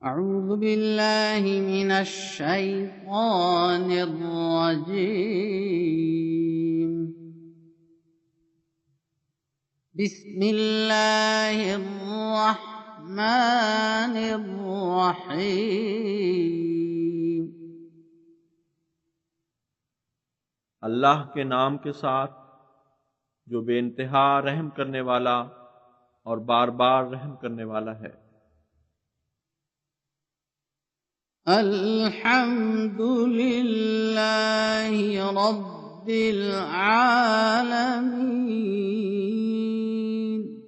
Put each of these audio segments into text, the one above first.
أعوذ بالله من الشيطان الرجيم. بسم الله الرحمن الرحيم. اللہ کے نام کے ساتھ جو بے انتہا رحم کرنے والا اور بار بار رحم کرنے والا ہے۔ الحمد للہ رب العالمین.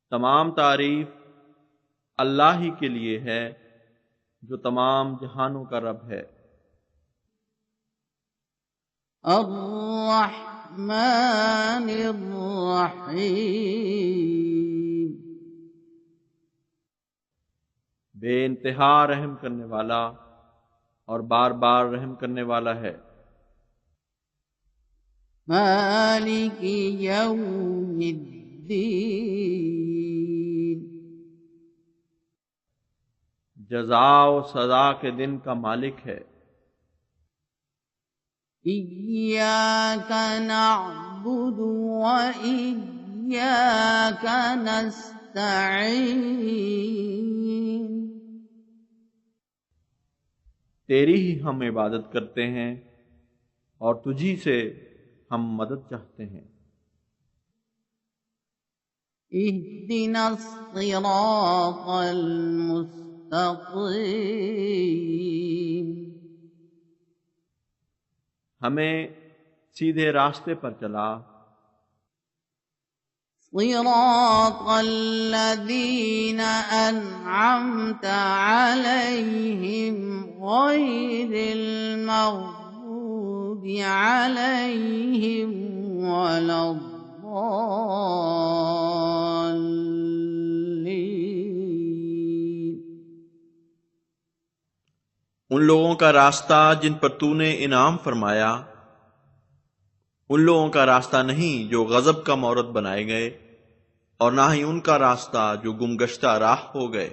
تمام تعریف اللہ ہی کے لیے ہے جو تمام جہانوں کا رب ہے۔ الرحمن الرحیم. بے انتہا رحم کرنے والا اور بار بار رحم کرنے والا ہے۔ مالک یوم الدین. جزا و سزا کے دن کا مالک ہے۔ ایاک نعبد و ایاک نستعین. تیری ہی ہم عبادت کرتے ہیں اور تجھی سے ہم مدد چاہتے ہیں۔ اہدنا الصراط المستقیم. ہمیں سیدھے راستے پر چلا۔ صراط الذین انعمت علیہم غیر المغضوب علیہم ولا الضالین. ان لوگوں کا راستہ جن پر تو نے انعام فرمایا، ان لوگوں کا راستہ نہیں جو غضب کا مورد بنائے گئے، اور نہ ہی ان کا راستہ جو گم گشتہ راہ ہو گئے۔